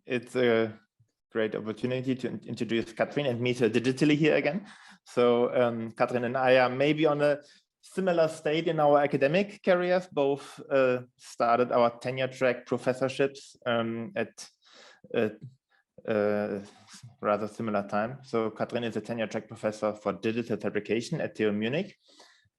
It's a great opportunity to introduce Kathrin and meet her digitally here again. So Kathrin and I are maybe on a similar state in our academic careers. Both started our tenure track professorships at rather similar time. So Kathrin is a tenure track professor for digital fabrication at TU-München,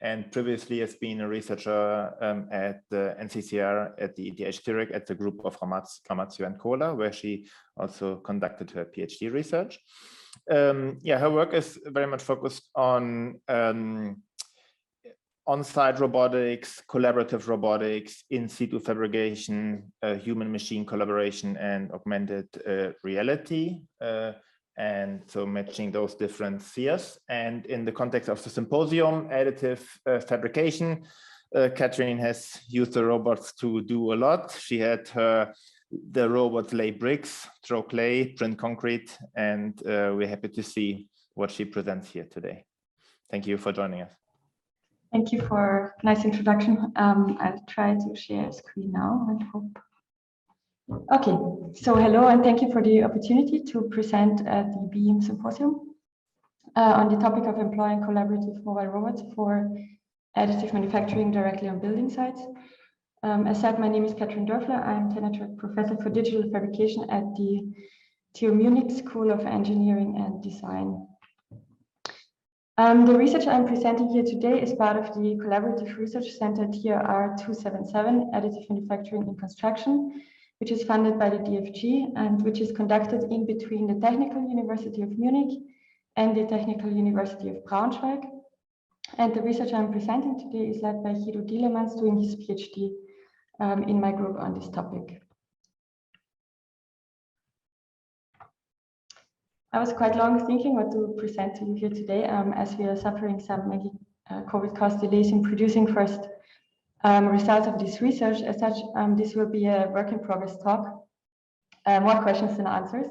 and previously has been a researcher at the NCCR at the ETH Zurich at the group of Ramazzo and Kohler, where she also conducted her PhD research. Yeah, her work is very much focused on on-site robotics, collaborative robotics, in situ fabrication, human-machine collaboration, and augmented reality. And so matching those different spheres. And in the context of the symposium, additive fabrication, Kathrin has used the robots to do a lot. She had the robots lay bricks, throw clay, print concrete, and we're happy to see what she presents here today. Thank you for joining us. Thank you for a nice introduction. I'll try to share screen now and hope. Okay, so hello and thank you for the opportunity to present at the BE-AM Symposium on the topic of employing collaborative mobile robots for additive manufacturing directly on building sites. As said, my name is Kathrin Dörfler. I'm tenure track professor for digital fabrication at the TU Munich School of Engineering and Design. The research I'm presenting here today is part of the collaborative research center TR 277, Additive Manufacturing in Construction, which is funded by the DFG and which is conducted in between the Technical University of Munich and the Technical University of Braunschweig. And the research I'm presenting today is led by Guido Dielemans, doing his PhD in my group on this topic. I was quite long thinking what to present to you here today, as we are suffering some maybe COVID cost delays in producing first results of this research. As such, this will be a work in progress talk, more questions than answers.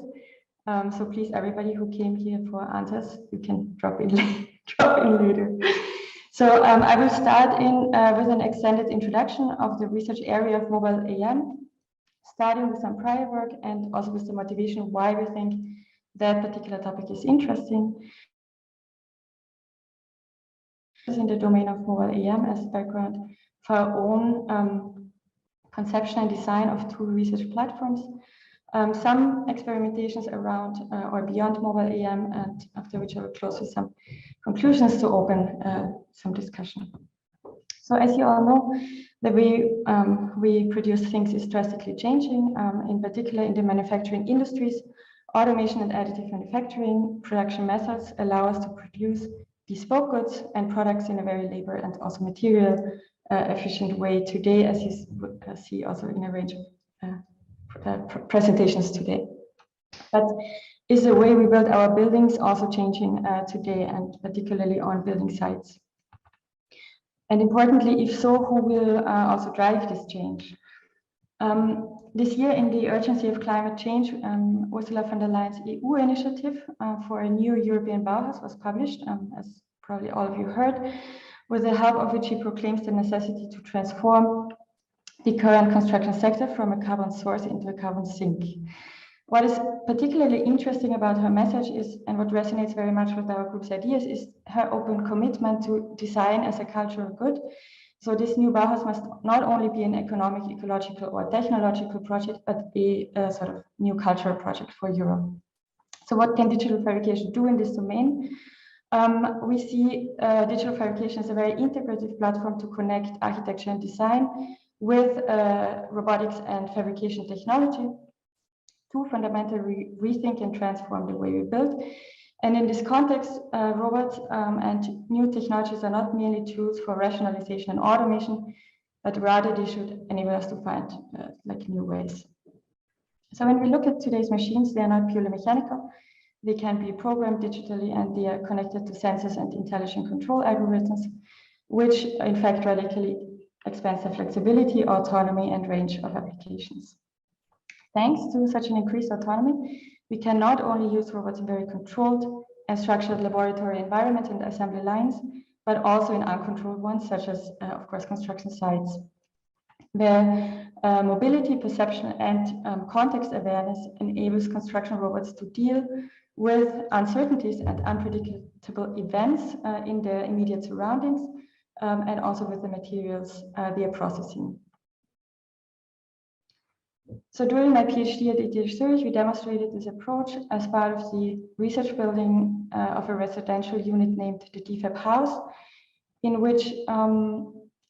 So please, everybody who came here for answers, you can drop in later. So I will start with an extended introduction of the research area of mobile AM, starting with some prior work and also with the motivation why we think that particular topic is interesting. In the domain of mobile AM as background for our own conception and design of two research platforms, some experimentations around or beyond mobile AM, and after which I will close with some conclusions to open some discussion. So as you all know, the way we produce things is drastically changing, in particular in the manufacturing industries. Automation and additive manufacturing production methods allow us to produce bespoke goods and products in a very labor and also material efficient way today, as you see also in a range of presentations today. But is the way we build our buildings also changing today, and particularly on building sites? And importantly, if so, who will also drive this change? This year, in the urgency of climate change, Ursula von der Leyen's EU initiative for a new European Bauhaus was published, as probably all of you heard, with the help of which she proclaims the necessity to transform the current construction sector from a carbon source into a carbon sink. What is particularly interesting about her message is, and what resonates very much with our group's ideas, is her open commitment to design as a cultural good. So this new Bauhaus must not only be an economic, ecological, or technological project, but a sort of new cultural project for Europe. So what can digital fabrication do in this domain? We see digital fabrication as a very integrative platform to connect architecture and design with robotics and fabrication technology to fundamentally rethink and transform the way we build. And in this context, robots and new technologies are not merely tools for rationalization and automation, but rather they should enable us to find like new ways. So when we look at today's machines, they are not purely mechanical. They can be programmed digitally, and they are connected to sensors and intelligent control algorithms, which in fact radically expands the flexibility, autonomy, and range of applications. Thanks to such an increased autonomy, we can not only use robots in very controlled and structured laboratory environments and assembly lines, but also in uncontrolled ones, such as, of course, construction sites. where mobility, perception, and context awareness enables construction robots to deal with uncertainties and unpredictable events in their immediate surroundings, and also with the materials they are processing. So during my PhD at TU Zurich, we demonstrated this approach as part of the research building of a residential unit named the DFAB House, in which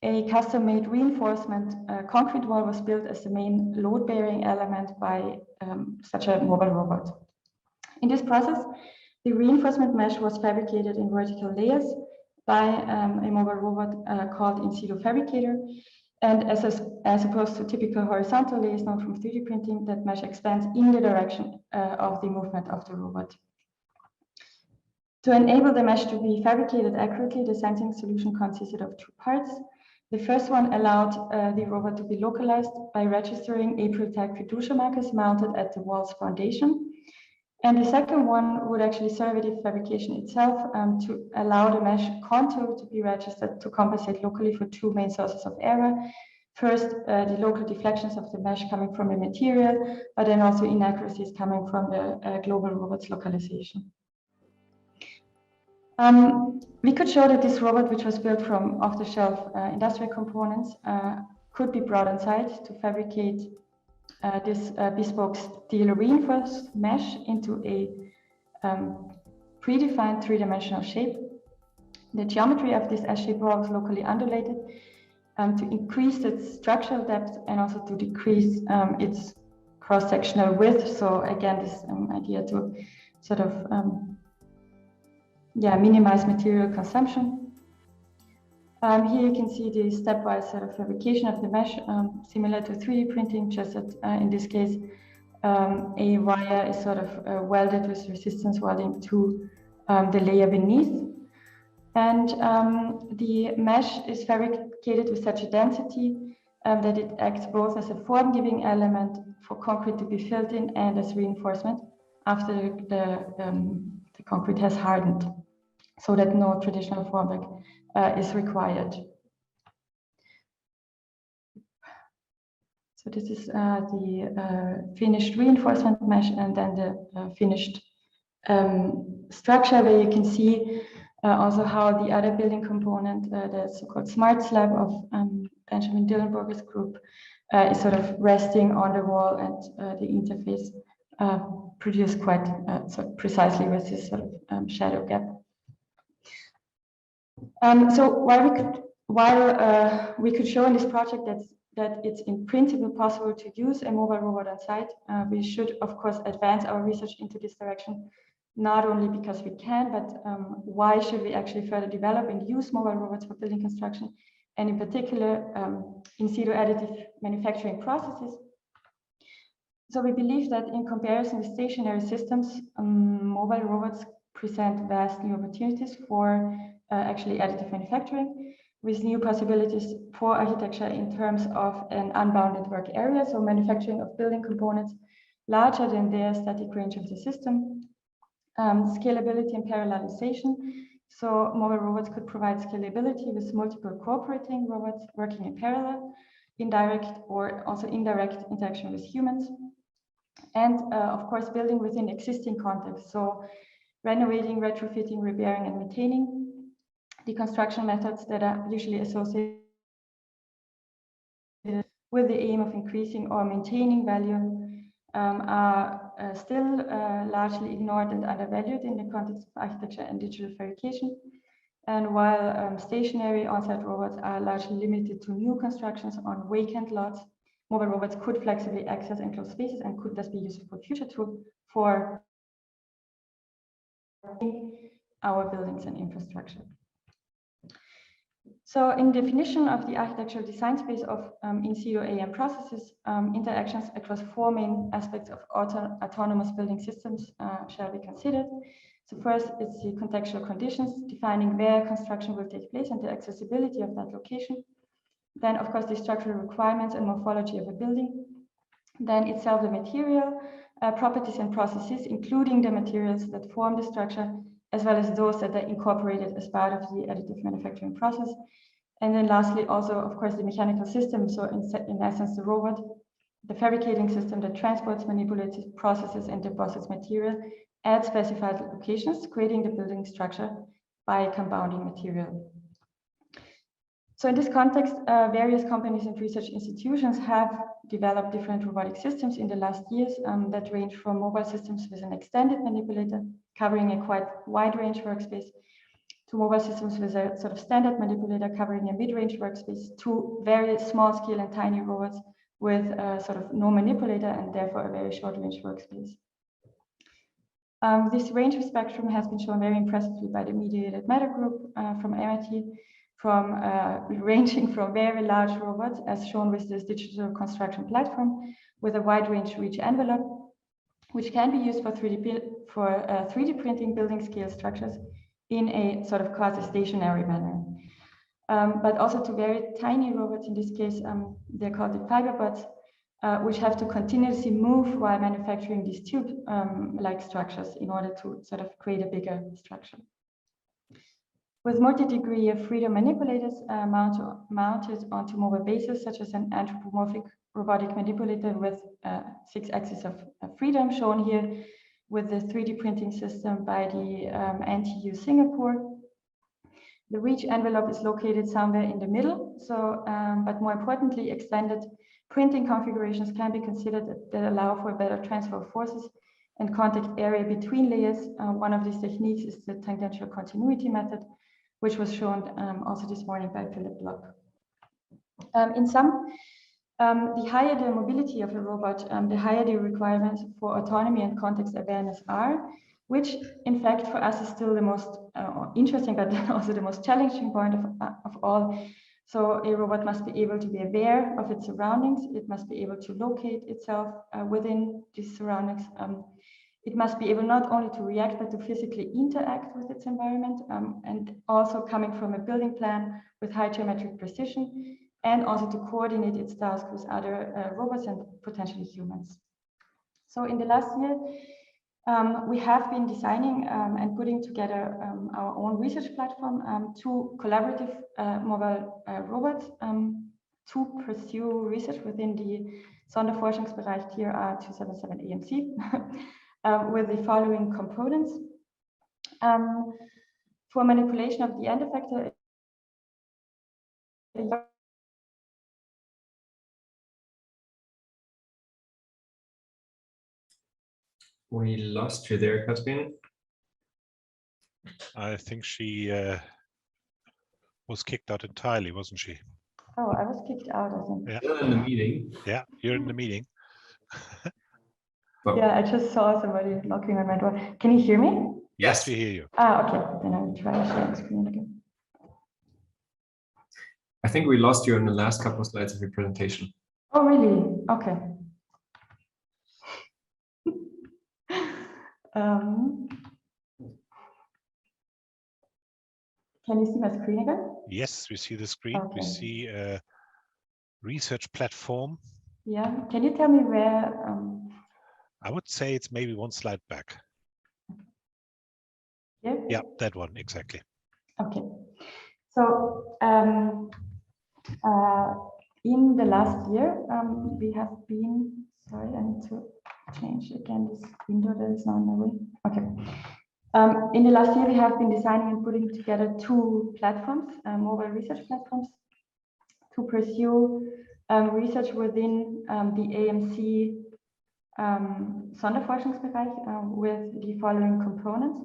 a custom-made reinforcement concrete wall was built as the main load-bearing element by such a mobile robot. In this process, the reinforcement mesh was fabricated in vertical layers by a mobile robot called in situ fabricator. And as opposed to typical horizontal layers known from 3D printing, that mesh expands in the direction of the movement of the robot. To enable the mesh to be fabricated accurately, the sensing solution consisted of two parts. The first one allowed the robot to be localized by registering April-tag fiducia markers mounted at the wall's foundation. And the second one would actually serve the fabrication itself to allow the mesh contour to be registered to compensate locally for two main sources of error. First, the local deflections of the mesh coming from the material, but then also inaccuracies coming from the global robot's localization. We could show that this robot, which was built from off-the-shelf industrial components, could be brought on site to fabricate this bespoke steel reinforced mesh into a predefined three-dimensional shape. The geometry of this S-shaped wall was locally undulated to increase its structural depth and also to decrease its cross-sectional width. So again, this idea to sort of minimize material consumption. Here you can see the stepwise fabrication of the mesh, similar to 3D printing, just that in this case, a wire is sort of welded with resistance welding to the layer beneath. And the mesh is fabricated with such a density that it acts both as a form-giving element for concrete to be filled in and as reinforcement after the concrete has hardened, so that no traditional formwork is required. So this is the finished reinforcement mesh, and then the finished structure, where you can see also how the other building component, the so-called smart slab of Benjamin Dillenburger's group, is sort of resting on the wall, and the interface produced quite so precisely with this sort of shadow gap. So while we could show in this project that it's in principle possible to use a mobile robot on site, we should of course advance our research into this direction, not only because we can, but why should we actually further develop and use mobile robots for building construction, and in particular in situ additive manufacturing processes. So we believe that in comparison with stationary systems, mobile robots present vast new opportunities for actually additive manufacturing, with new possibilities for architecture in terms of an unbounded work area, so manufacturing of building components larger than their static range of the system, scalability and parallelization. So mobile robots could provide scalability with multiple cooperating robots working in parallel, indirect or also indirect interaction with humans, and of course building within existing contexts, so renovating, retrofitting, repairing, and maintaining. The construction methods that are usually associated with the aim of increasing or maintaining value are still largely ignored and undervalued in the context of architecture and digital fabrication. And while stationary on-site robots are largely limited to new constructions on vacant lots, mobile robots could flexibly access enclosed spaces and could thus be useful for future tools for our buildings and infrastructure. So in definition of the architectural design space of in situ AM processes, interactions across four main aspects of autonomous building systems shall be considered. So first, it's the contextual conditions, defining where construction will take place and the accessibility of that location. Then, of course, the structural requirements and morphology of a building. Then itself, the material properties and processes, including the materials that form the structure, as well as those that are incorporated as part of the additive manufacturing process. And then lastly, also, of course, the mechanical system. So in essence, the robot, the fabricating system that transports, manipulates, processes, and deposits material at specified locations, creating the building structure by compounding material. So in this context, various companies and research institutions have developed different robotic systems in the last years that range from mobile systems with an extended manipulator, covering a quite wide range workspace, to mobile systems with a sort of standard manipulator covering a mid-range workspace, to very small scale and tiny robots with sort of no manipulator and therefore a very short range workspace. This range of spectrum has been shown very impressively by the mediated matter group from MIT, ranging from very large robots, as shown with this digital construction platform, with a wide range reach envelope, which can be used for 3D printing building scale structures in a sort of quasi-stationary manner. But also to very tiny robots, in this case, they're called the fiberbots, which have to continuously move while manufacturing these tube-like structures in order to sort of create a bigger structure. With multi-degree of freedom manipulators mounted onto mobile bases, such as an anthropomorphic robotic manipulator with 6 axes of freedom, shown here with the 3D printing system by the NTU Singapore. The reach envelope is located somewhere in the middle, so, but more importantly, extended printing configurations can be considered that allow for better transfer of forces and contact area between layers. One of these techniques is the tangential continuity method, which was shown also this morning by Philip Block. In sum, the higher the mobility of a robot, the higher the requirements for autonomy and context awareness are, which in fact for us is still the most interesting, but also the most challenging point of all. So a robot must be able to be aware of its surroundings. It must be able to locate itself within these surroundings. It must be able not only to react, but to physically interact with its environment, and also coming from a building plan with high geometric precision, and also to coordinate its task with other robots and potentially humans. So in the last year, we have been designing and putting together our own research platform, 2 collaborative mobile robots to pursue research within the Sonderforschungsbereich TR 277 AMC with the following components. For manipulation of the end effector, we lost you there, Kathrin. I think she was kicked out entirely, wasn't she? Oh, I was kicked out, I think. Yeah. Still in the meeting. Yeah, you're in the meeting. Yeah, I just saw somebody knocking on my door. Can you hear me? Yes, we hear you. Ah, okay. Then I will try to share the screen again. I think we lost you in the last couple of slides of your presentation. Oh, really? Okay. Can you see my screen again? Yes, we see the screen. Okay. We see a research platform. Yeah. Can you tell me where? I would say it's maybe 1 slide back. Yeah. Yeah, that one, exactly. Okay. So in the last year, we have been. Sorry, I need to change again this window that is now in my way. Okay. In the last year, we have been designing and putting together 2 platforms, mobile research platforms, to pursue research within the AMC Sonderforschungsbereich with the following components.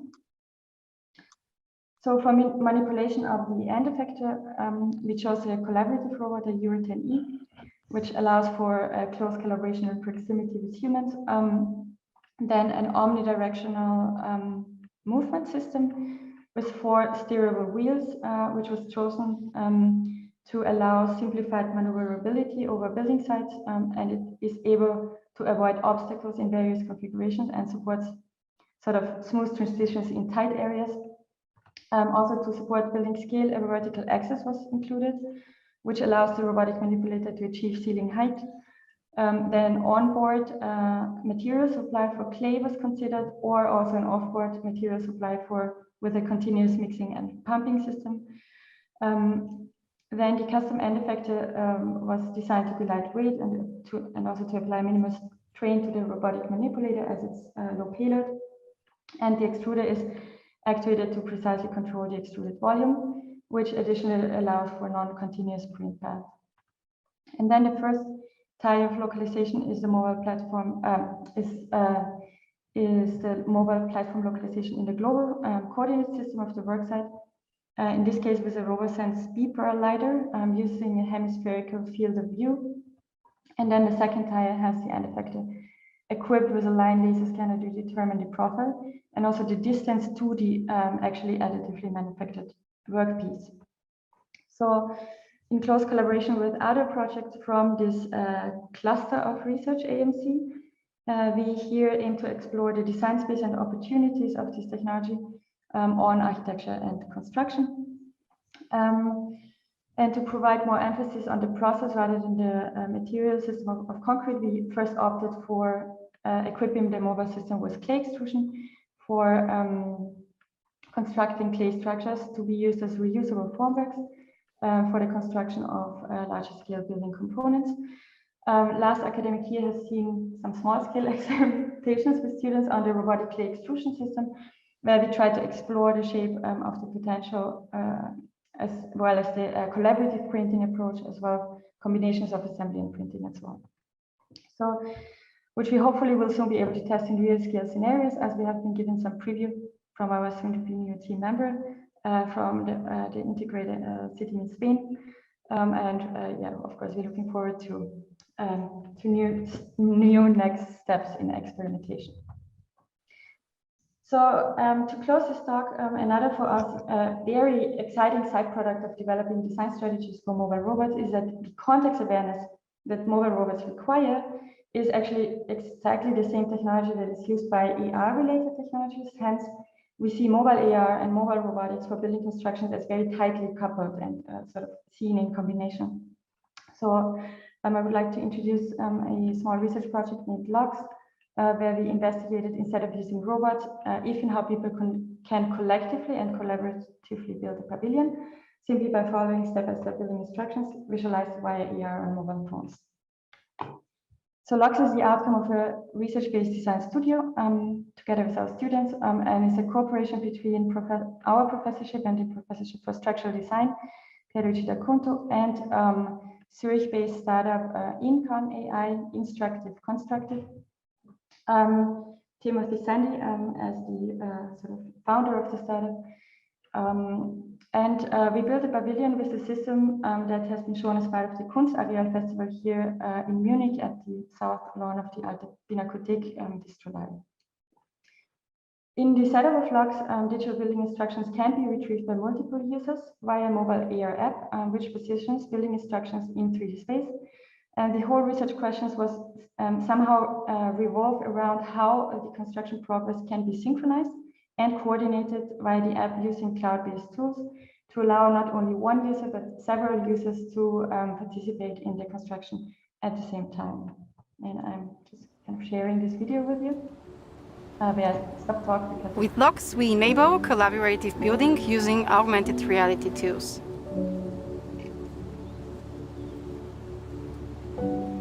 So for manipulation of the end effector, we chose a collaborative robot, a Euro10E, which allows for close collaboration and proximity with humans. Then an omnidirectional movement system with 4 steerable wheels, which was chosen to allow simplified maneuverability over building sites, and it is able to avoid obstacles in various configurations and supports sort of smooth transitions in tight areas. Also to support building scale, a vertical axis was included, which allows the robotic manipulator to achieve ceiling height. Then onboard material supply for clay was considered, or also an offboard material supply with a continuous mixing and pumping system. Then the custom end effector was designed to be lightweight and also to apply minimal strain to the robotic manipulator as it's low payload. And the extruder is actuated to precisely control the extruded volume, which additionally allows for non-continuous print path. And then the first tier of localization is the mobile platform the mobile platform localization in the global coordinate system of the worksite. In this case, with a RoboSense B-Pearl lidar using a hemispherical field of view. And then the second tier has the end effector equipped with a line laser scanner to determine the profile and also the distance to the actually additively manufactured workpiece. So in close collaboration with other projects from this cluster of research AMC, we here aim to explore the design space and opportunities of this technology on architecture and construction. And to provide more emphasis on the process rather than the material system of concrete, we first opted for equipping the mobile system with clay extrusion for constructing clay structures to be used as reusable formworks for the construction of larger scale building components. Last academic year has seen some small scale experimentations with students on the robotic clay extrusion system, where we try to explore the shape of the potential as well as the collaborative printing approach, as well combinations of assembly and printing as well. So, which we hopefully will soon be able to test in real scale scenarios, as we have been given some preview from our soon-to-be new team member from the integrated city in Spain. Yeah, of course, we're looking forward to new next steps in experimentation. So to close this talk, another for us very exciting side product of developing design strategies for mobile robots is that the context awareness that mobile robots require is actually exactly the same technology that is used by AR-related technologies. Hence, we see mobile AR and mobile robotics for building constructions as very tightly coupled and sort of seen in combination. So I would like to introduce a small research project named LOX, where we investigated, instead of using robots, if and how people can collectively and collaboratively build a pavilion, simply by following step-by-step building instructions visualized via AR on mobile phones. So LOX is the outcome of a research-based design studio together with our students, and it's a cooperation between our professorship and the Professorship for Structural Design, Pierluigi D'Acunto, and Zurich-based startup Incon AI, Instructive Constructive. Timothy Sandy as the sort of founder of the startup. We built a pavilion with a system that has been shown as part of the Kunstareal Festival here in Munich at the south lawn of the Alte Pinakothek Distrolari. In the setup of LOX, digital building instructions can be retrieved by multiple users via a mobile AR app, which positions building instructions in 3D space. And the whole research questions was somehow revolve around how the construction progress can be synchronized and coordinated via the app using cloud-based tools to allow not only one user, but several users to participate in the construction at the same time. And I'm just kind of sharing this video with you. Stop talk because with LOX, we enable collaborative building using augmented reality tools.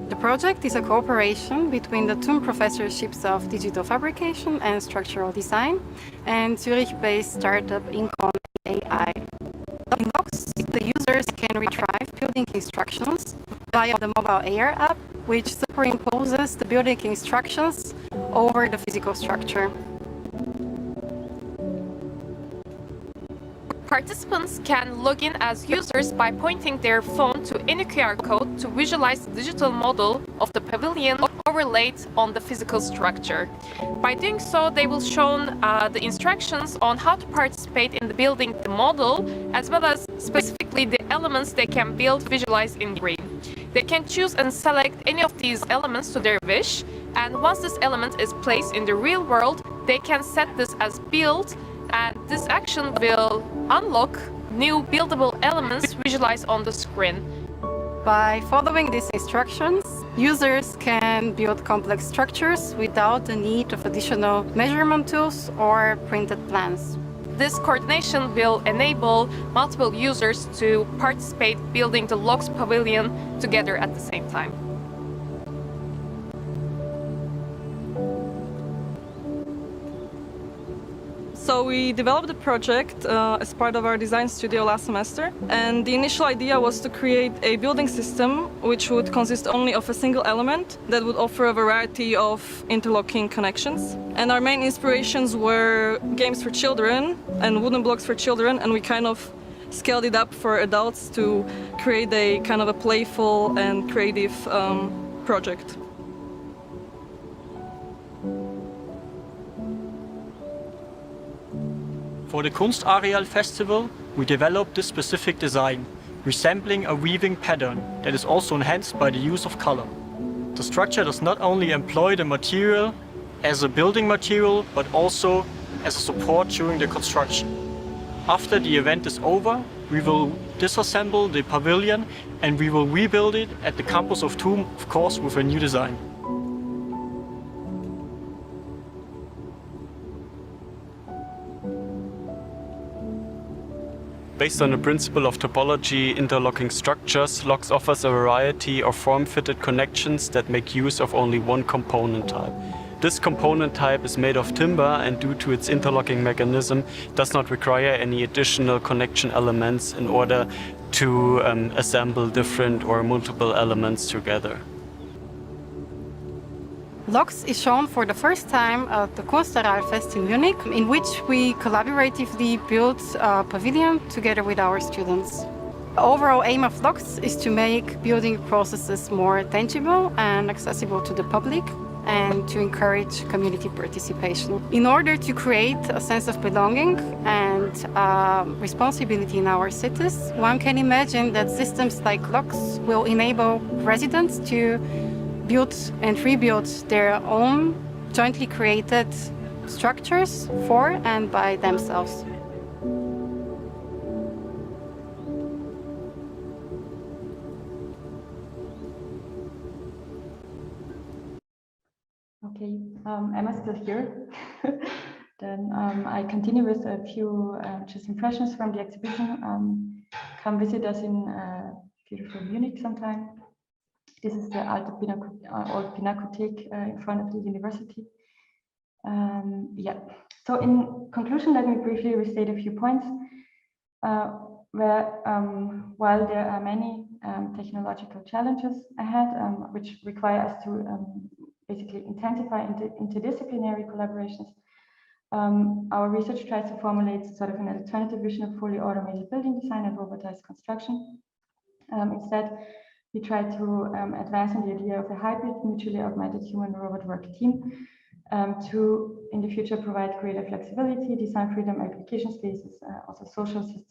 The project is a cooperation between the two professorships of digital fabrication and structural design and Zurich-based startup Incon AI. In LOX, the users can retrieve building instructions via the mobile AR app, which superimposes the building instructions over the physical structure. Participants can log in as users by pointing their phone to any QR code to visualize the digital model of the pavilion overlaid on the physical structure. By doing so, they will shown the instructions on how to participate in the building the model, as well as specifically the elements they can build visualized in green. They can choose and select any of these elements to their wish, and once this element is placed in the real world, they can set this as build, and this action will unlock new buildable elements visualized on the screen. By following these instructions, users can build complex structures without the need of additional measurement tools or printed plans. This coordination will enable multiple users to participate building the LOX pavilion together at the same time. So we developed the project as part of our design studio last semester, and the initial idea was to create a building system which would consist only of a single element that would offer a variety of interlocking connections. And our main inspirations were games for children and wooden blocks for children, and we kind of scaled it up for adults to create a kind of a playful and creative project. For the Kunstareal Festival, we developed this specific design, resembling a weaving pattern that is also enhanced by the use of color. The structure does not only employ the material as a building material, but also as a support during the construction. After the event is over, we will disassemble the pavilion and we will rebuild it at the campus of TU, of course, with a new design. Based on the principle of topology interlocking structures, LOX offers a variety of form-fitted connections that make use of only one component type. This component type is made of timber and due to its interlocking mechanism does not require any additional connection elements in order to assemble different or multiple elements together. LOX is shown for the first time at the Kunstareal Fest in Munich, in which we collaboratively built a pavilion together with our students. The overall aim of LOX is to make building processes more tangible and accessible to the public and to encourage community participation. In order to create a sense of belonging and responsibility in our cities, one can imagine that systems like LOX will enable residents to build and rebuild their own jointly created structures for and by themselves. Okay, Emma's still here. Then I continue with a few just impressions from the exhibition. Come visit us in beautiful Munich sometime. This is the old Pinakothek in front of the university. Yeah. So in conclusion, let me briefly restate a few points. While there are many technological challenges ahead, which require us to basically intensify interdisciplinary collaborations, our research tries to formulate sort of an alternative vision of fully automated building design and robotized construction. Instead, we try to advance on the idea of a hybrid, mutually augmented human-robot work team to, in the future, provide greater flexibility, design freedom, application spaces, also social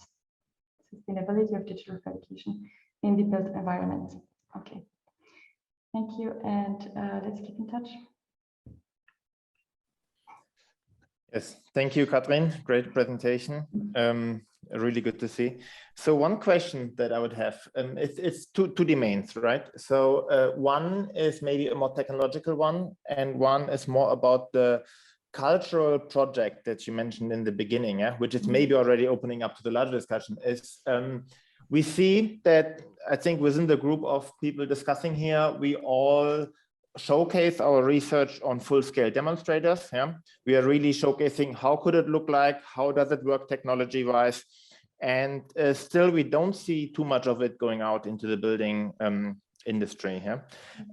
sustainability of digital fabrication in the built environment. Okay, thank you, and let's keep in touch. Yes, thank you, Kathrin. Great presentation. Really good to see. So one question that I would have, it's two domains, right? So one is maybe a more technological one, and one is more about the cultural project that you mentioned in the beginning, yeah? Which is maybe already opening up to the larger discussion, is we see that, I think within the group of people discussing here, we all showcase our research on full-scale demonstrators. Yeah, we are really showcasing how could it look like, how does it work technology-wise, and still we don't see too much of it going out into the building industry. Yeah,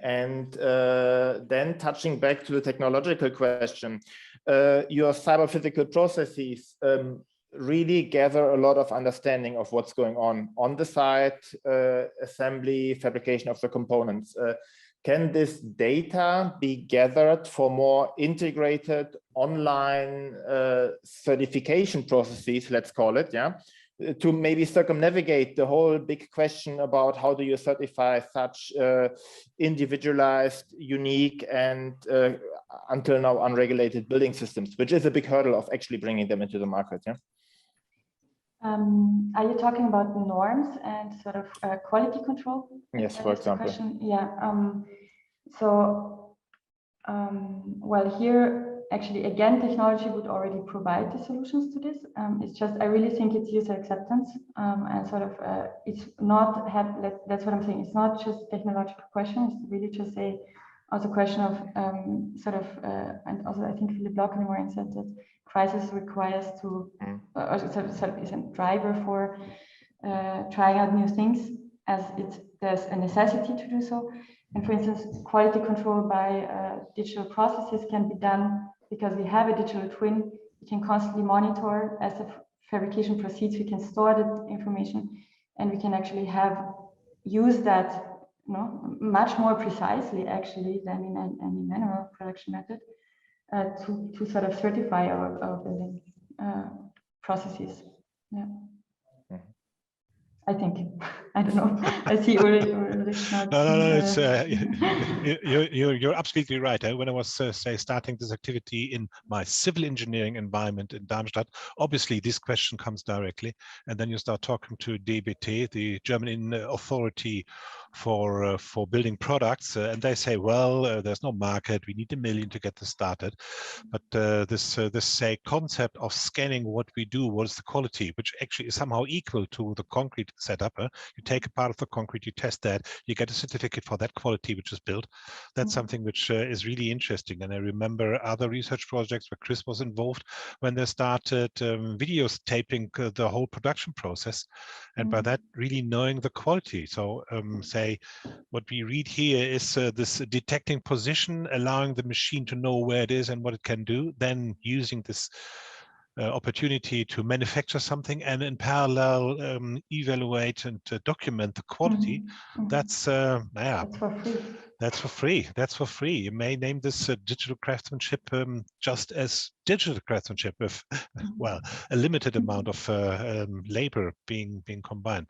and then touching back to the technological question, your cyber-physical processes really gather a lot of understanding of what's going on the site, assembly, fabrication of the components. Can this data be gathered for more integrated online certification processes, let's call it, yeah, to maybe circumnavigate the whole big question about how do you certify such individualized, unique, and until now unregulated building systems, which is a big hurdle of actually bringing them into the market, yeah? Are you talking about norms and sort of quality control? Yes, for example. Yeah. Well, here actually, again, technology would already provide the solutions to this. It's just, I really think it's user acceptance, and sort of, it's not that's what I'm saying. It's not just a technological question. It's really just also question of and also I think Philip Lockenmorin said that crisis requires to, is a driver for trying out new things, as there's a necessity to do so. And for instance, quality control by digital processes can be done because we have a digital twin. We can constantly monitor as the fabrication proceeds. We can store the information, and we can actually use that much more precisely actually than in any manual production method to sort of certify our building processes. Yeah. I think. I don't know. I see Ulrich No, it's you're absolutely right. When I was say starting this activity in my civil engineering environment in Darmstadt, obviously this question comes directly, and then you start talking to DBT, the German authority for building products, and they say, well, there's no market, we need $1 million to get this started. But this say concept of scanning what we do, what is the quality, which actually is somehow equal to the concrete setup. You take a part of the concrete, you test that, you get a certificate for that quality which is built. That's something which is really interesting. And I remember other research projects where Chris was involved when they started videos taping the whole production process, and by that really knowing the quality. So say what we read here is this detecting position, allowing the machine to know where it is and what it can do, then using this opportunity to manufacture something, and in parallel evaluate and document the quality. That's that's for free. That's for free. You may name this digital craftsmanship just as digital craftsmanship with well, a limited amount of labor being combined.